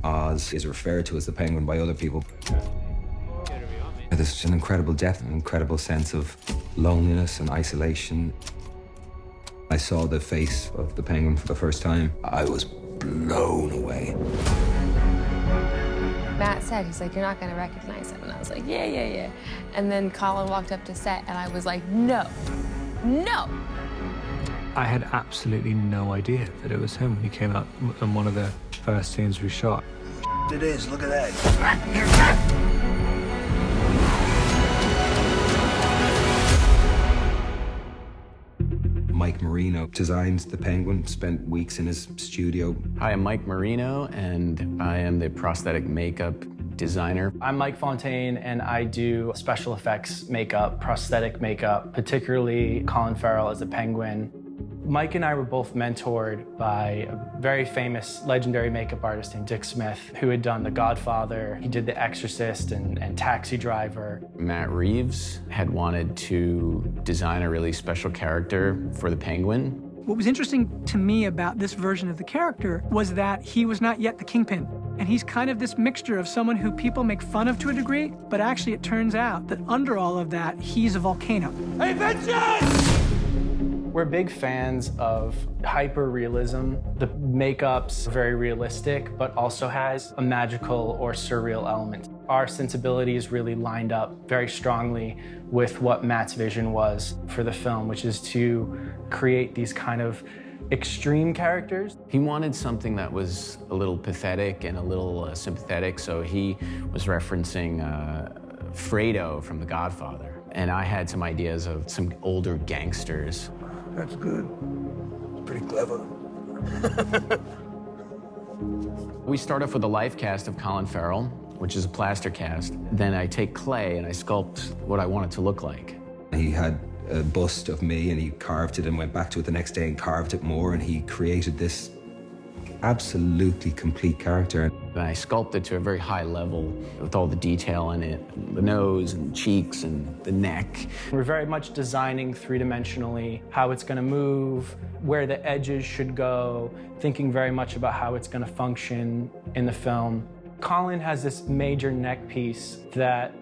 Oz is referred to as the Penguin by other people. There's an incredible depth, an incredible sense of loneliness and isolation. I saw the face of the Penguin for the first time. I was blown away. Matt said, he's like, you're not going to recognize him. And I was like, yeah. And then Colin walked up to set, and I was like, no. I had absolutely no idea that it was him when he came out in one of the first scenes we shot. It is, look at that. Mike Marino designed the Penguin, spent weeks in his studio. Hi, I'm Mike Marino, and I am the prosthetic makeup designer. I'm Mike Fontaine, and I do special effects makeup, prosthetic makeup, particularly Colin Farrell as the Penguin. Mike and I were both mentored by a very famous, legendary makeup artist named Dick Smith, who had done The Godfather. He did The Exorcist and Taxi Driver. Matt Reeves had wanted to design a really special character for the Penguin. What was interesting to me about this version of the character was that he was not yet the Kingpin. And he's kind of this mixture of someone who people make fun of to a degree, but actually it turns out that under all of that, he's a volcano. Hey, vengeance! We're big fans of hyper-realism. The makeup's very realistic, but also has a magical or surreal element. Our sensibilities really lined up very strongly with what Matt's vision was for the film, which is to create these kind of extreme characters. He wanted something that was a little pathetic and a little sympathetic, so he was referencing Fredo from The Godfather. And I had some ideas of some older gangsters. That's good. It's pretty clever. We start off with a life cast of Colin Farrell, which is a plaster cast. Then I take clay and I sculpt what I want it to look like. He had a bust of me, and he carved it and went back to it the next day and carved it more, and he created this absolutely complete character. And I sculpted to a very high level with all the detail in it, the nose and cheeks and the neck. We're very much designing three-dimensionally how it's going to move, where the edges should go, thinking very much about how it's going to function in the film. Colin has this major neck piece that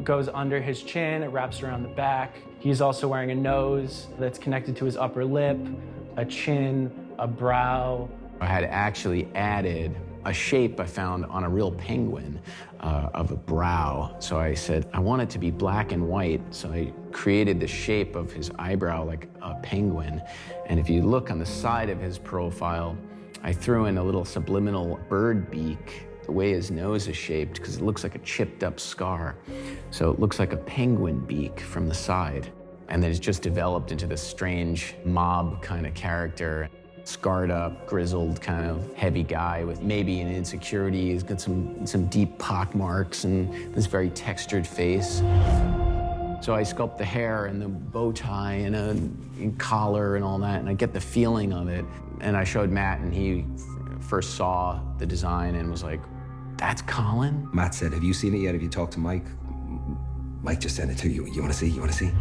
goes under his chin, it wraps around the back. He's also wearing a nose that's connected to his upper lip, a chin, a brow. I had actually added a shape I found on a real penguin of a brow. So I said, I want it to be black and white. So I created the shape of his eyebrow like a penguin. And if you look on the side of his profile, I threw in a little subliminal bird beak, the way his nose is shaped, because it looks like a chipped up scar. So it looks like a penguin beak from the side. And then it's just developed into this strange mob kind of character. Scarred up, grizzled, kind of heavy guy with maybe an insecurity. He's got some deep pock marks and this very textured face. So I sculpt the hair and the bow tie and a collar and all that, and I get the feeling of it. And I showed Matt, and he first saw the design and was like, that's Colin? Matt said, have you seen it yet? Have you talked to Mike? Mike just sent it to you. You want to see? You want to see?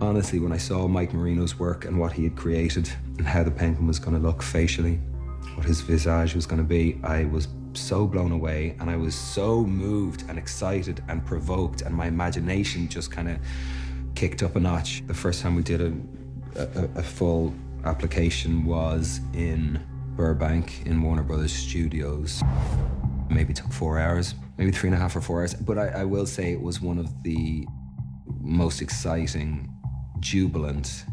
Honestly, when I saw Mike Marino's work and what he had created and how the Penguin was going to look facially, what his visage was going to be, I was so blown away, and I was so moved and excited and provoked, and my imagination just kind of kicked up a notch. The first time we did a full application was in Burbank in Warner Brothers Studios. Maybe took 4 hours, maybe 3.5 or 4 hours, but I will say it was one of the most exciting, jubilant,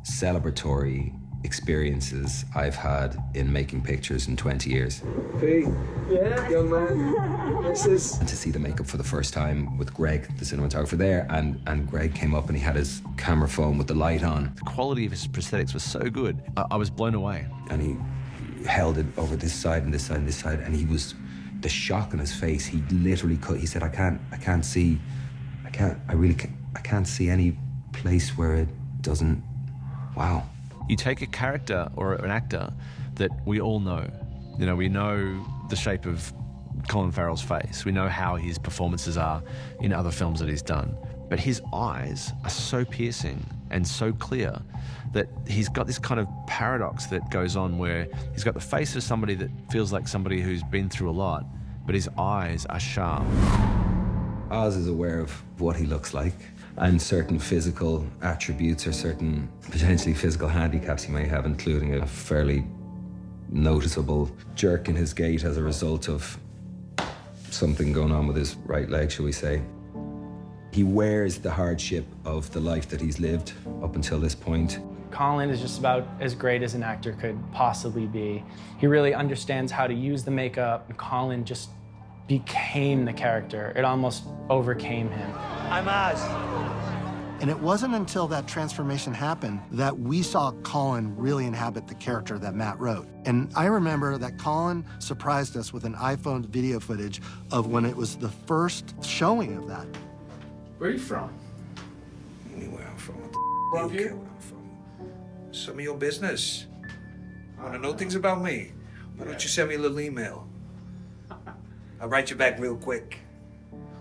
celebratory experiences I've had in making pictures in 20 years. Hey, yeah, young man. This is... And to see the makeup for the first time with Greg, the cinematographer there, and Greg came up and he had his camera phone with the light on. The quality of his prosthetics was so good. I was blown away. And he held it over this side and this side and this side, and he was, the shock on his face, he literally he said, I can't see any place where it doesn't, wow. You take a character or an actor that we all know. You know, we know the shape of Colin Farrell's face. We know how his performances are in other films that he's done. but his eyes are so piercing and so clear that he's got this kind of paradox that goes on where he's got the face of somebody that feels like somebody who's been through a lot, but his eyes are sharp. Oz is aware of what he looks like and certain physical attributes or certain potentially physical handicaps he may have, including a fairly noticeable jerk in his gait as a result of something going on with his right leg, shall we say. He wears the hardship of the life that he's lived up until this point. Colin is just about as great as an actor could possibly be. He really understands how to use the makeup, and Colin just became the character. It almost overcame him. I'm Oz. And it wasn't until that transformation happened that we saw Colin really inhabit the character that Matt wrote. And I remember that Colin surprised us with an iPhone video footage of when it was the first showing of that. Where are you from? Where I'm from. What the where I'm from? Some of your business. Want to know things about me? Why don't you send me a little email? I'll write you back real quick.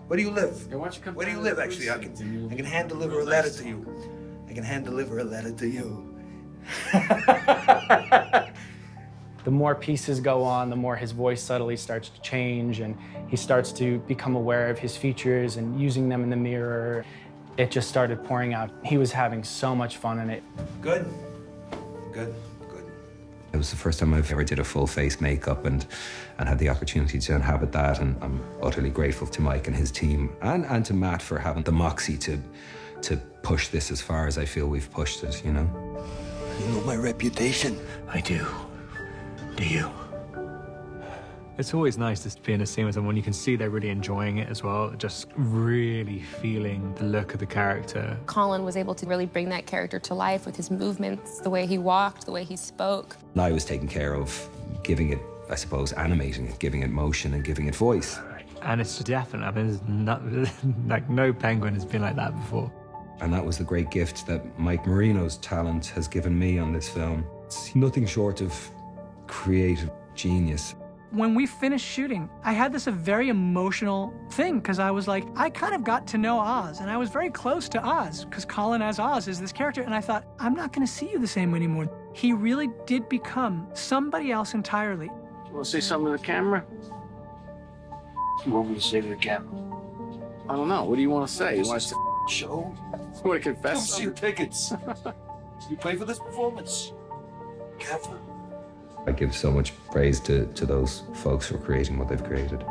Where do you live? Where do you live, actually? I can hand deliver a letter to you. I can hand deliver a letter to you. The more pieces go on, the more his voice subtly starts to change, and he starts to become aware of his features and using them in the mirror. It just started pouring out. He was having so much fun in it. Good. Good. It was the first time I've ever did a full face makeup and had the opportunity to inhabit that, and I'm utterly grateful to Mike and his team and to Matt for having the moxie to push this as far as I feel we've pushed it, you know? You know my reputation. I do. Do you? It's always nice to be in a scene with someone you can see they're really enjoying it as well, just really feeling the look of the character. Colin was able to really bring that character to life with his movements, the way he walked, the way he spoke. And I was taking care of giving it, I suppose, animating it, giving it motion and giving it voice. And it's definite. I mean, there's not, like, no penguin has been like that before. And that was the great gift that Mike Marino's talent has given me on this film. It's nothing short of creative genius. When we finished shooting, I had this a very emotional thing because I was like, I kind of got to know Oz, and I was very close to Oz because Colin as Oz is this character, and I thought, I'm not going to see you the same way anymore. He really did become somebody else entirely. You want to say something to the camera? You want me to say to the camera? I don't know. What do you want to say? You want to Show? want to confess? Come see your tickets. You pay for this performance. Careful. I give so much praise to those folks for creating what they've created.